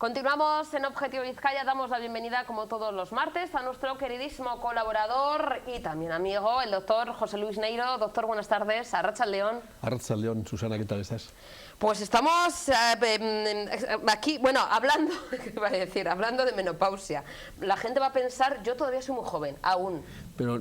Continuamos en Objetivo Vizcaya, damos la bienvenida como todos los martes a nuestro queridísimo colaborador y también amigo, el doctor José Luis Neiro. Doctor, buenas tardes, Arratsaldeon. Arratsaldeon, Susana, ¿qué tal estás? Pues estamos aquí, bueno, hablando, ¿qué iba a decir? Hablando de menopausia. La gente va a pensar, yo todavía soy muy joven, aún. Pero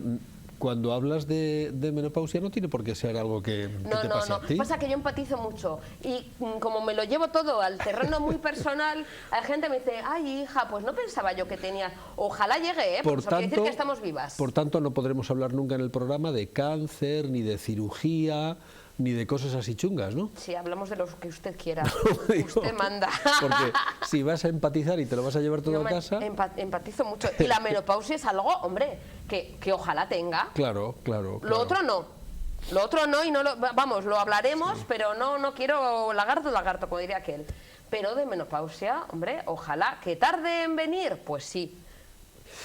cuando hablas de menopausia no tiene por qué ser algo que te pase a ti. Pasa que yo empatizo mucho y como me lo llevo todo al terreno muy personal, la gente me dice, ay hija, pues no pensaba yo que tenía, ojalá llegue, porque eso quiere decir que estamos vivas. Por tanto, no podremos hablar nunca en el programa de cáncer, ni de cirugía, ni de cosas así chungas, ¿no? Sí, hablamos de lo que usted quiera, usted manda. Porque si vas a empatizar y te lo vas a llevar todo a casa... Empatizo mucho. Y la menopausia es algo, hombre, que ojalá tenga. Claro. Lo otro no. Lo otro no, y no lo, vamos, lo hablaremos, sí. Pero no quiero lagarto, como diría aquel. Pero de menopausia, hombre, ojalá. ¿Que tarde en venir? Pues sí.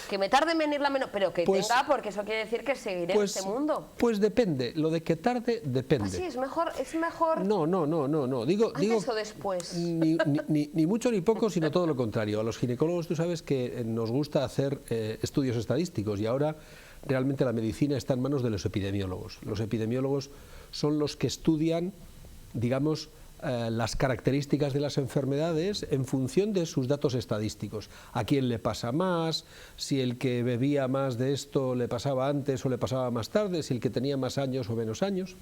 Que me tarde en venir la menopausia, pero que tenga, porque eso quiere decir que seguiré en este mundo. Pues depende, lo de que tarde depende. ¿Ah, sí? ¿Es mejor? No. Digo, ¿antes o después? Ni mucho ni poco, sino todo lo contrario. A los ginecólogos tú sabes que nos gusta hacer estudios estadísticos y ahora realmente la medicina está en manos de los epidemiólogos. Los epidemiólogos son los que estudian, digamos, las características de las enfermedades en función de sus datos estadísticos. A quién le pasa más, si el que bebía más de esto le pasaba antes o le pasaba más tarde, si el que tenía más años o menos años.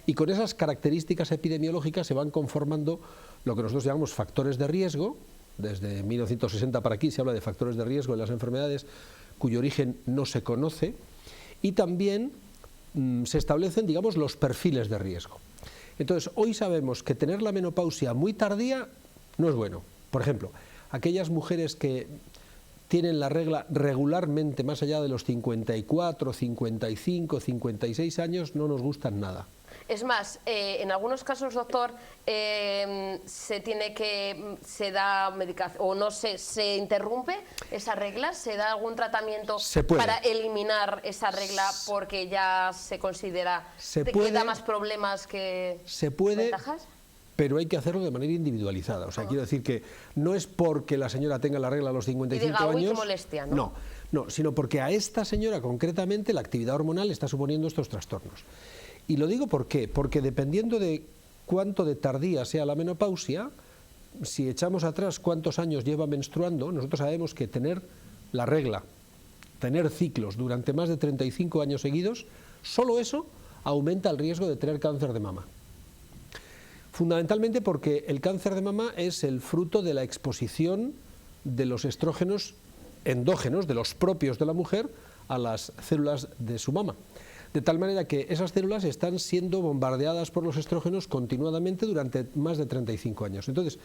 Y con esas características epidemiológicas se van conformando lo que nosotros llamamos factores de riesgo. Desde 1960 para aquí se habla de factores de riesgo en las enfermedades cuyo origen no se conoce, y también se establecen, digamos, los perfiles de riesgo. Entonces, hoy sabemos que tener la menopausia muy tardía no es bueno. Por ejemplo, aquellas mujeres que tienen la regla regularmente más allá de los 54, 55, 56 años no nos gustan nada. Es más, en algunos casos, doctor, se da medicación o no se interrumpe esa regla, se da algún tratamiento para eliminar esa regla porque ya se considera que da más problemas que ventajas. Pero hay que hacerlo de manera individualizada. O sea, quiero decir que no es porque la señora tenga la regla a los 55 años... Uy, qué molestia, ¿no? No, sino porque a esta señora concretamente la actividad hormonal está suponiendo estos trastornos. Y lo digo ¿por qué? Porque dependiendo de cuánto de tardía sea la menopausia, si echamos atrás cuántos años lleva menstruando, nosotros sabemos que tener la regla, tener ciclos durante más de 35 años seguidos, solo eso aumenta el riesgo de tener cáncer de mama. Fundamentalmente porque el cáncer de mama es el fruto de la exposición de los estrógenos endógenos, de los propios de la mujer, a las células de su mama. De tal manera que esas células están siendo bombardeadas por los estrógenos continuadamente durante más de 35 años. Entonces,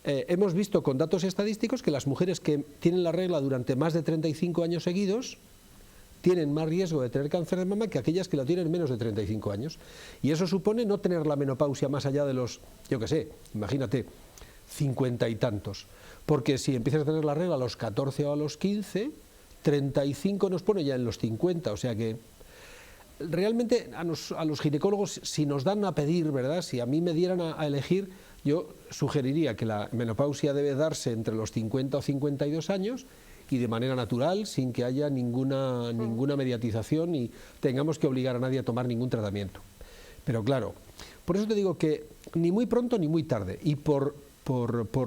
hemos visto con datos estadísticos que las mujeres que tienen la regla durante más de 35 años seguidos tienen más riesgo de tener cáncer de mama que aquellas que la tienen menos de 35 años. Y eso supone no tener la menopausia más allá de los, yo qué sé, imagínate, 50 y tantos. Porque si empiezas a tener la regla a los 14 o a los 15, 35 nos pone ya en los 50, o sea que... Realmente a los ginecólogos, si nos dan a pedir, ¿verdad? Si a mí me dieran a elegir, yo sugeriría que la menopausia debe darse entre los 50 o 52 años y de manera natural, sin que haya ninguna mediatización y tengamos que obligar a nadie a tomar ningún tratamiento. Pero claro, por eso te digo que ni muy pronto ni muy tarde, y por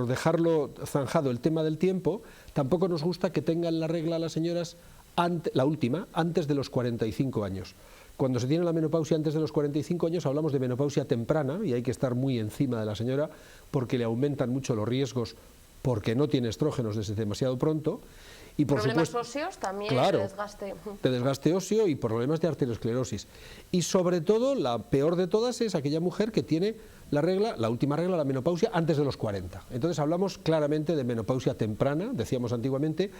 dejarlo zanjado el tema del tiempo, tampoco nos gusta que tengan la regla las señoras, la última, antes de los 45 años. Cuando se tiene la menopausia antes de los 45 años hablamos de menopausia temprana y hay que estar muy encima de la señora porque le aumentan mucho los riesgos porque no tiene estrógenos desde demasiado pronto. Y por problemas supuesto, óseos también, claro, de desgaste óseo y problemas de arteriosclerosis. Y sobre todo, la peor de todas es aquella mujer que tiene la regla, la última regla, la menopausia, antes de los 40. Entonces hablamos claramente de menopausia temprana, decíamos antiguamente,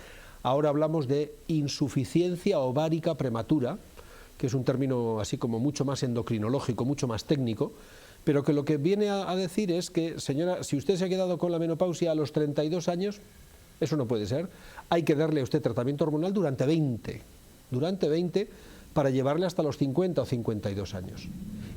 ahora hablamos de insuficiencia ovárica prematura, que es un término así como mucho más endocrinológico, mucho más técnico, pero que lo que viene a decir es que, señora, si usted se ha quedado con la menopausia a los 32 años, eso no puede ser, hay que darle a usted tratamiento hormonal durante 20 para llevarle hasta los 50 o 52 años.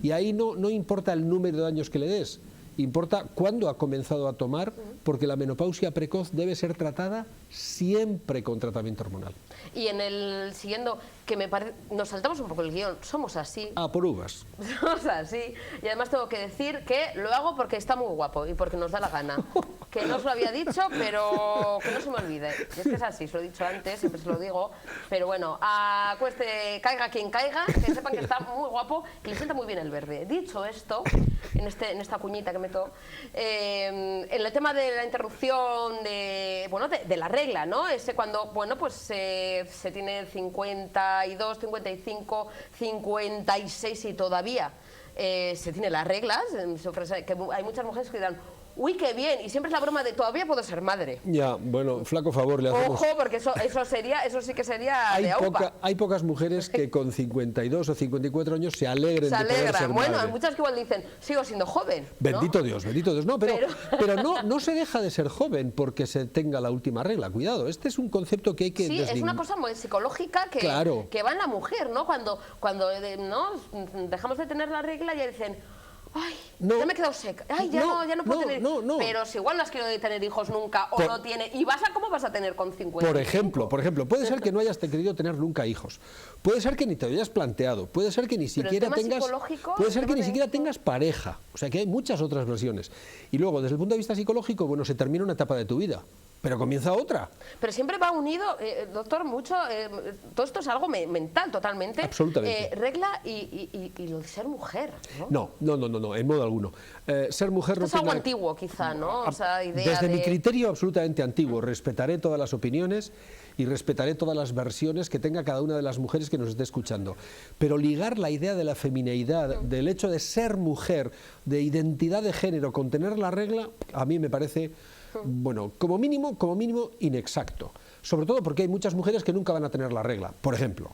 Y ahí no importa el número de años que le des, importa cuándo ha comenzado a tomar, porque la menopausia precoz debe ser tratada siempre con tratamiento hormonal. Y en el siguiendo, que me parece, nos saltamos un poco el guión, somos así. Por uvas. Somos así. Y además tengo que decir que lo hago porque está muy guapo y porque nos da la gana. Que no os lo había dicho, pero que no se me olvide. Y es que es así, se lo he dicho antes, siempre se lo digo. Pero bueno, caiga quien caiga, que sepan que está muy guapo, que le sienta muy bien el verde. Dicho esto, en esta cuñita que meto, en el tema de la interrupción de la regla, ¿no? Ese cuando, bueno, pues se tiene 52, 55, 56 y todavía se tiene las reglas, que hay muchas mujeres que dirán, uy, qué bien, y siempre es la broma de todavía puedo ser madre. Ya, bueno, flaco favor le hacemos. Ojo, porque eso sí que sería de aupa. Hay pocas mujeres que con 52 o 54 años se alegren de poder ser Bueno, madre. hay muchas que igual dicen, sigo siendo joven, ¿no? Bendito Dios, bendito Dios. No, pero no se deja de ser joven porque se tenga la última regla. Cuidado, este es un concepto que hay que Sí, es una cosa muy psicológica que va en la mujer, ¿no? Cuando ¿no? dejamos de tener la regla ya dicen, ay, ya me he quedado seca, ay, ya no puedo tener. Pero si igual no has querido tener hijos nunca o no tiene, ¿cómo vas a tener con 50? Por ejemplo, puede ser que no hayas querido tener nunca hijos, puede ser que ni te lo hayas planteado, puede ser que ni siquiera tengas pareja, o sea que hay muchas otras versiones. Y luego, desde el punto de vista psicológico, bueno, se termina una etapa de tu vida, pero comienza otra. Pero siempre va unido, doctor, mucho, todo esto es algo mental totalmente. Absolutamente. Regla y lo de ser mujer, ¿no? No, en modo alguno. Ser mujer Esto no es algo tiene... antiguo, quizá, ¿no? O sea, Desde mi criterio, absolutamente antiguo. Respetaré todas las opiniones y respetaré todas las versiones que tenga cada una de las mujeres que nos esté escuchando. Pero ligar la idea de la femineidad, del hecho de ser mujer, de identidad de género, con tener la regla, a mí me parece... Bueno, como mínimo inexacto. Sobre todo porque hay muchas mujeres que nunca van a tener la regla, por ejemplo.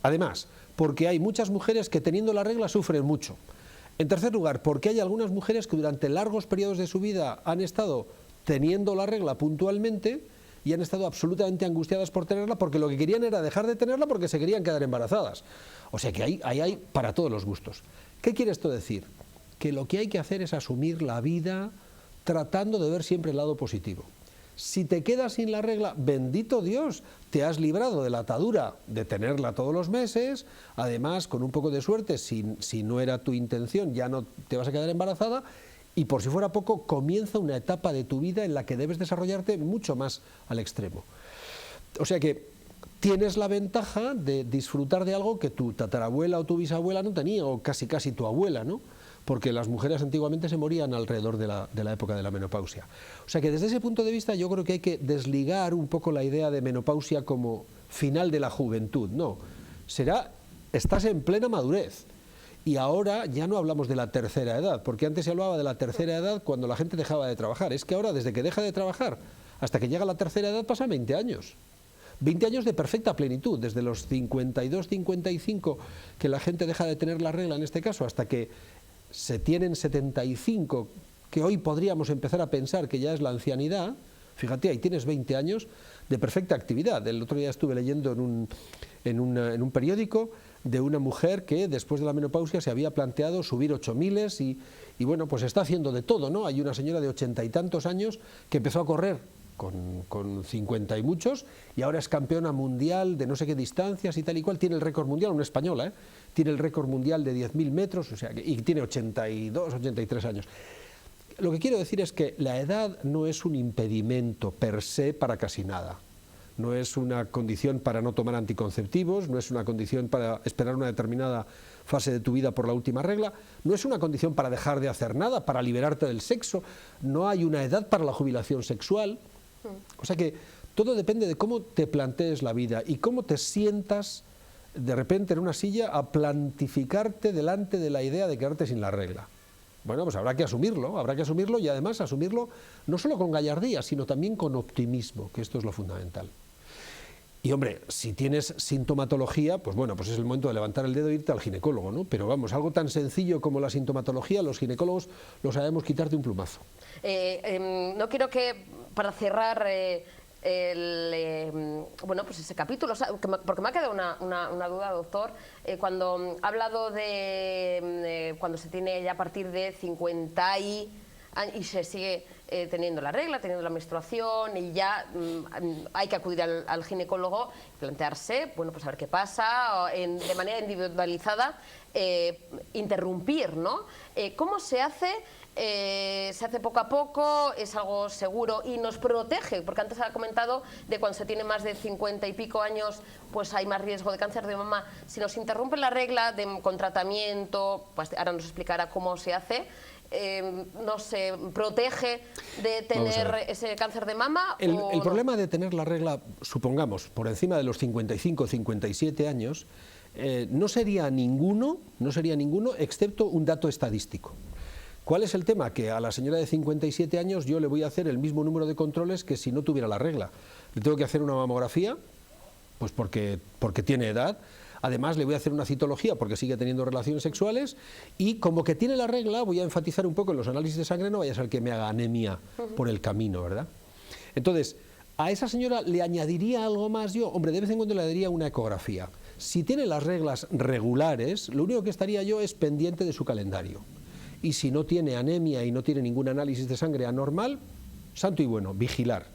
Además, porque hay muchas mujeres que teniendo la regla sufren mucho. En tercer lugar, porque hay algunas mujeres que durante largos periodos de su vida han estado teniendo la regla puntualmente y han estado absolutamente angustiadas por tenerla porque lo que querían era dejar de tenerla porque se querían quedar embarazadas. O sea que ahí hay para todos los gustos. ¿Qué quiere esto decir? Que lo que hay que hacer es asumir la vida tratando de ver siempre el lado positivo. Si te quedas sin la regla, bendito Dios, te has librado de la atadura de tenerla todos los meses, además, con un poco de suerte, si no era tu intención, ya no te vas a quedar embarazada, y por si fuera poco, comienza una etapa de tu vida en la que debes desarrollarte mucho más al extremo. O sea que tienes la ventaja de disfrutar de algo que tu tatarabuela o tu bisabuela no tenía, o casi tu abuela, ¿no? Porque las mujeres antiguamente se morían alrededor de la época de la menopausia. O sea que desde ese punto de vista yo creo que hay que desligar un poco la idea de menopausia como final de la juventud. No, estás en plena madurez. Y ahora ya no hablamos de la tercera edad, porque antes se hablaba de la tercera edad cuando la gente dejaba de trabajar. Es que ahora, desde que deja de trabajar hasta que llega la tercera edad, pasan 20 años. 20 años de perfecta plenitud, desde los 52, 55, que la gente deja de tener la regla en este caso, hasta que se tienen 75, que hoy podríamos empezar a pensar que ya es la ancianidad. Fíjate, ahí tienes 20 años de perfecta actividad. El otro día estuve leyendo en un periódico de una mujer que después de la menopausia se había planteado subir 8000 y bueno, pues está haciendo de todo, ¿no? Hay una señora de 80 y tantos años que empezó a correr con 50 y muchos y ahora es campeona mundial de no sé qué distancias y tal y cual, tiene el récord mundial, una española, tiene el récord mundial de 10.000 metros, o sea, y tiene 82, 83 años. Lo que quiero decir es que la edad no es un impedimento per se para casi nada. No es una condición para no tomar anticonceptivos, no es una condición para esperar una determinada fase de tu vida por la última regla, no es una condición para dejar de hacer nada, para liberarte del sexo, no hay una edad para la jubilación sexual. O sea que todo depende de cómo te plantees la vida y cómo te sientas de repente en una silla a plantificarte delante de la idea de quedarte sin la regla. Bueno, pues habrá que asumirlo y además asumirlo no solo con gallardía, sino también con optimismo, que esto es lo fundamental. Y hombre, si tienes sintomatología, pues bueno, pues es el momento de levantar el dedo e irte al ginecólogo, ¿no? Pero vamos, algo tan sencillo como la sintomatología, los ginecólogos lo sabemos quitar de un plumazo. No quiero que, para cerrar bueno, pues ese capítulo, porque me ha quedado una duda, doctor, cuando ha hablado de cuando se tiene ya a partir de 50 y y se sigue teniendo la regla, teniendo la menstruación y ya hay que acudir al ginecólogo, plantearse, bueno, pues a ver qué pasa, de manera individualizada, interrumpir, ¿no? ¿Cómo se hace? Se hace poco a poco, es algo seguro y nos protege, porque antes ha comentado de cuando se tiene más de 50 y pico años, pues hay más riesgo de cáncer de mama. Si nos interrumpe la regla con tratamiento, pues ahora nos explicará cómo se hace, nos protege de tener ese cáncer de mama. El problema de tener la regla, supongamos, por encima de los 55 o 57 años, no sería ninguno, excepto un dato estadístico. ¿Cuál es el tema? Que a la señora de 57 años yo le voy a hacer el mismo número de controles que si no tuviera la regla. Le tengo que hacer una mamografía, pues porque tiene edad. Además le voy a hacer una citología porque sigue teniendo relaciones sexuales y como que tiene la regla voy a enfatizar un poco en los análisis de sangre, no vaya a ser que me haga anemia por el camino, ¿verdad? Entonces, a esa señora le añadiría algo más yo, hombre, de vez en cuando le daría una ecografía. Si tiene las reglas regulares, lo único que estaría yo es pendiente de su calendario. Y si no tiene anemia y no tiene ningún análisis de sangre anormal, santo y bueno, vigilar.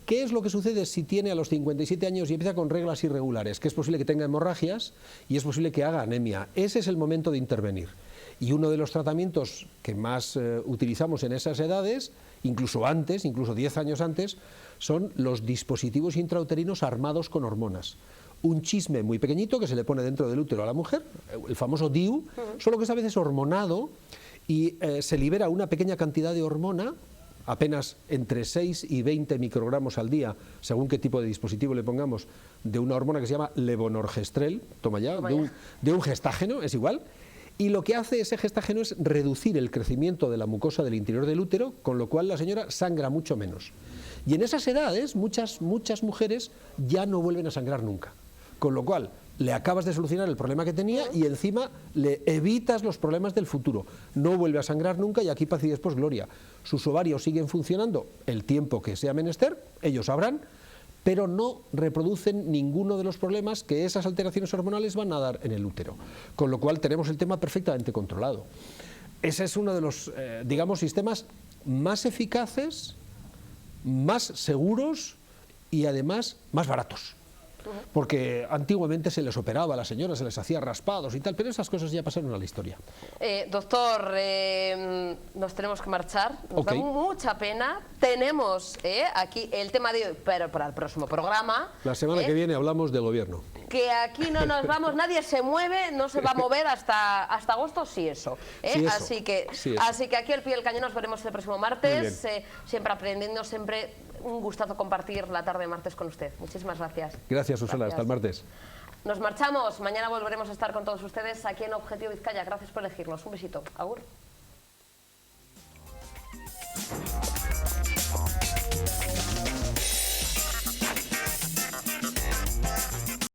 ¿Qué es lo que sucede si tiene a los 57 años y empieza con reglas irregulares? Que es posible que tenga hemorragias y es posible que haga anemia. Ese es el momento de intervenir. Y uno de los tratamientos que más utilizamos en esas edades, incluso antes, incluso 10 años antes, son los dispositivos intrauterinos armados con hormonas. Un chisme muy pequeñito que se le pone dentro del útero a la mujer, el famoso DIU, solo que esta vez es hormonado y se libera una pequeña cantidad de hormona, apenas entre 6 y 20 microgramos al día, según qué tipo de dispositivo le pongamos, de una hormona que se llama levonorgestrel, de un gestágeno, es igual, y lo que hace ese gestágeno es reducir el crecimiento de la mucosa del interior del útero, con lo cual la señora sangra mucho menos. Y en esas edades muchas mujeres ya no vuelven a sangrar nunca, con lo cual le acabas de solucionar el problema que tenía y encima le evitas los problemas del futuro. No vuelve a sangrar nunca y aquí paz y después gloria. Sus ovarios siguen funcionando el tiempo que sea menester, ellos sabrán, pero no reproducen ninguno de los problemas que esas alteraciones hormonales van a dar en el útero. Con lo cual tenemos el tema perfectamente controlado. Ese es uno de los, digamos, sistemas más eficaces, más seguros y además más baratos. Porque antiguamente se les operaba a las señoras, se les hacía raspados y tal, pero esas cosas ya pasaron a la historia. Doctor, nos tenemos que marchar, nos da mucha pena. Tenemos aquí el tema de hoy, pero para el próximo programa. La semana que viene hablamos del gobierno. Que aquí no nos vamos, nadie se mueve, no se va a mover hasta agosto, sí eso. Sí, eso. Así que aquí al pie del cañón nos veremos el próximo martes, siempre aprendiendo, siempre un gustazo compartir la tarde de martes con usted. Muchísimas gracias. Gracias, Susana, hasta el martes. Nos marchamos, mañana volveremos a estar con todos ustedes aquí en Objetivo Vizcaya. Gracias por elegirnos, un besito. Agur.